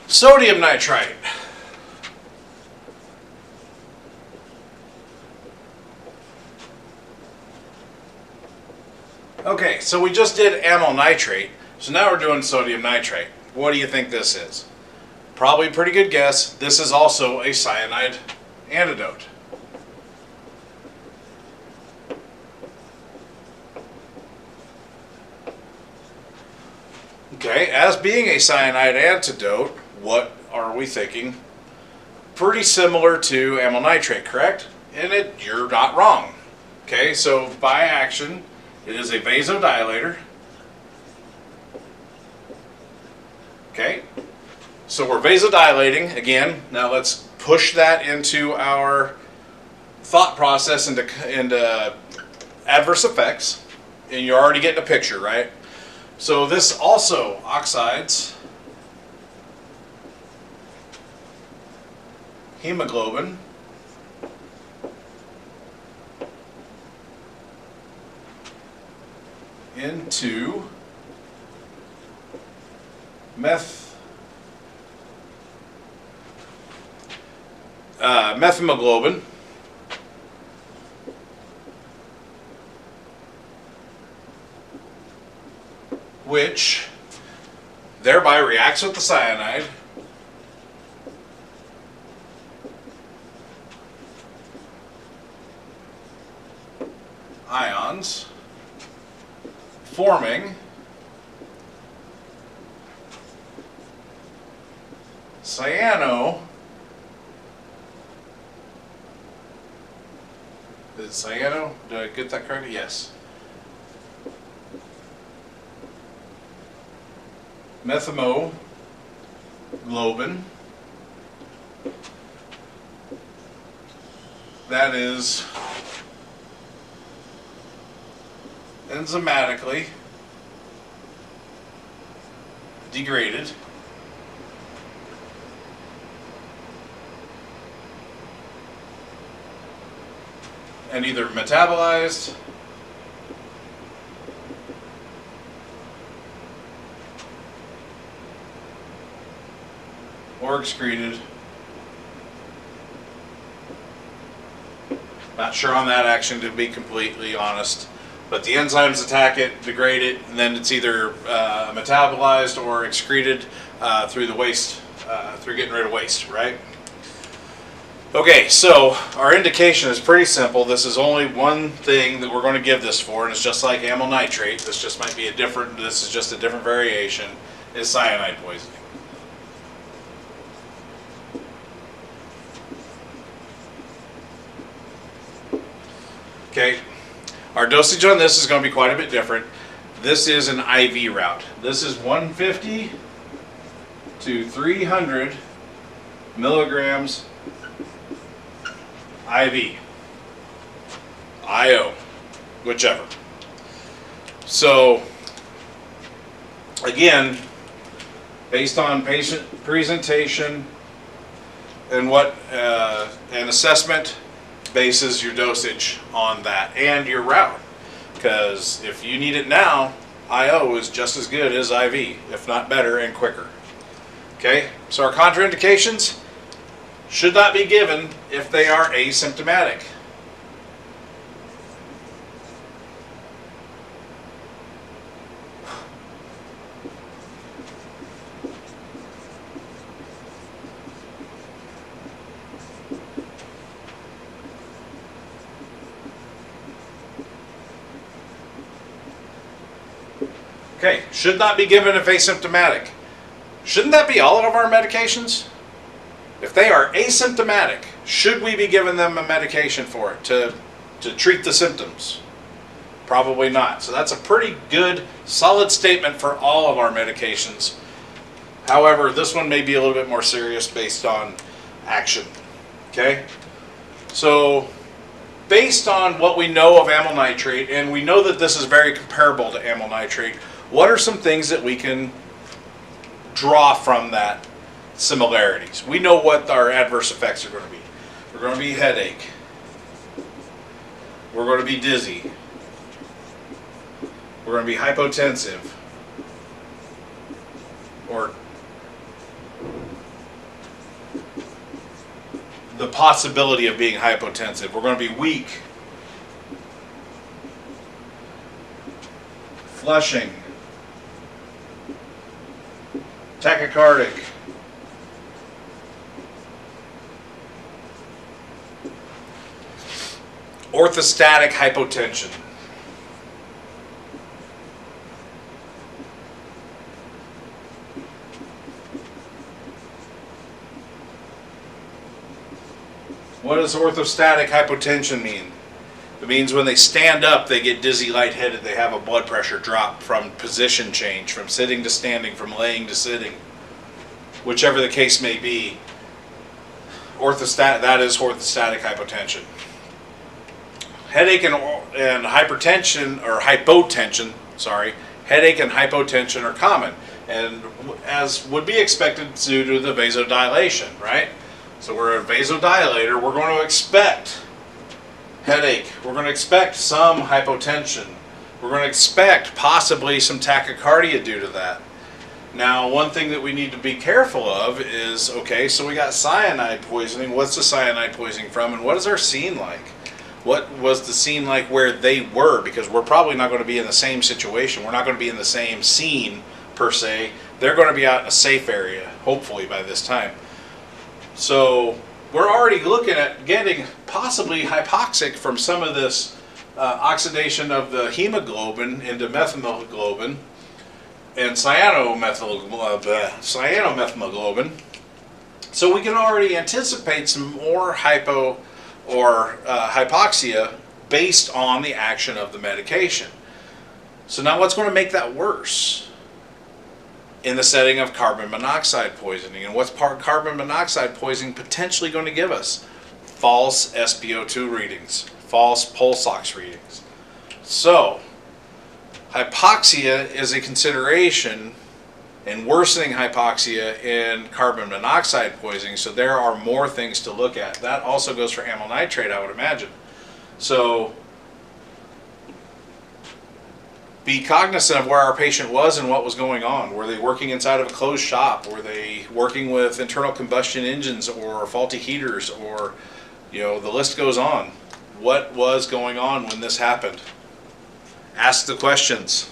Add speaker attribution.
Speaker 1: Sodium nitrite. Okay, so we just did amyl nitrate, so now we're doing sodium nitrite. What do you think this is? Probably a pretty good guess. This is also a cyanide antidote. Okay, as being a cyanide antidote, what are we thinking? Pretty similar to amyl nitrate, correct? And you're not wrong. Okay, so by action, it is a vasodilator. Okay, so we're vasodilating again. Now let's push that into our thought process into adverse effects, and you're already getting a picture, right? So this also oxides hemoglobin into methemoglobin, which thereby reacts with the cyanide ions, forming cyano. Is it cyano? Did I get that correctly? Yes. Methemoglobin. That is enzymatically degraded and either metabolized or excreted. Not sure on that action, to be completely honest, but the enzymes attack it, degrade it, and then it's either metabolized or excreted through the waste, through getting rid of waste, right? Okay, so our indication is pretty simple. This is only one thing that we're going to give this for, and it's just like amyl nitrate. This just might be this is just a different variation, is cyanide poisoning. Okay, our dosage on this is going to be quite a bit different. This is an IV route. This is 150 to 300 milligrams IV, IO, whichever. So, again, based on patient presentation and what an assessment bases your dosage on that and your route, because if you need it now, IO is just as good as IV, if not better and quicker. Okay, so our contraindications should not be given if they are asymptomatic. Okay, should not be given if asymptomatic. Shouldn't that be all of our medications? If they are asymptomatic, should we be giving them a medication for it to treat the symptoms? Probably not. So that's a pretty good, solid statement for all of our medications. However, this one may be a little bit more serious based on action. Okay? So, based on what we know of amyl nitrate, and we know that this is very comparable to amyl nitrate, what are some things that we can draw from that similarities? We know what our adverse effects are going to be. We're going to be headache. We're going to be dizzy. We're going to be hypotensive. Or the possibility of being hypotensive. We're going to be weak, flushing, tachycardic, orthostatic hypotension. What does orthostatic hypotension mean? It means when they stand up, they get dizzy, lightheaded, they have a blood pressure drop from position change, from sitting to standing, from laying to sitting, whichever the case may be. That is orthostatic hypotension. Headache and hypertension, or hypotension, sorry, headache and hypotension are common, and as would be expected due to the vasodilation, right? So we're a vasodilator, we're going to expect headache, we're going to expect some hypotension, we're going to expect possibly some tachycardia due to that. Now, one thing that we need to be careful of is, okay, so we got cyanide poisoning. What's the cyanide poisoning from, and what is our scene like? What was the scene like where they were? Because we're probably not going to be in the same situation. We're not going to be in the same scene, per se. They're going to be out in a safe area, hopefully, by this time. So we're already looking at getting possibly hypoxic from some of this oxidation of the hemoglobin into methemoglobin and cyanomethemoglobin. So we can already anticipate some more hypo or hypoxia based on the action of the medication. So now what's going to make that worse? In the setting of carbon monoxide poisoning. And what's carbon monoxide poisoning potentially going to give us? False SpO2 readings, false pulse ox readings. So, hypoxia is a consideration, and worsening hypoxia in carbon monoxide poisoning, so there are more things to look at. That also goes for amyl nitrate, I would imagine. So, be cognizant of where our patient was and what was going on. Were they working inside of a closed shop? Were they working with internal combustion engines or faulty heaters, or, you know, the list goes on. What was going on when this happened? Ask the questions.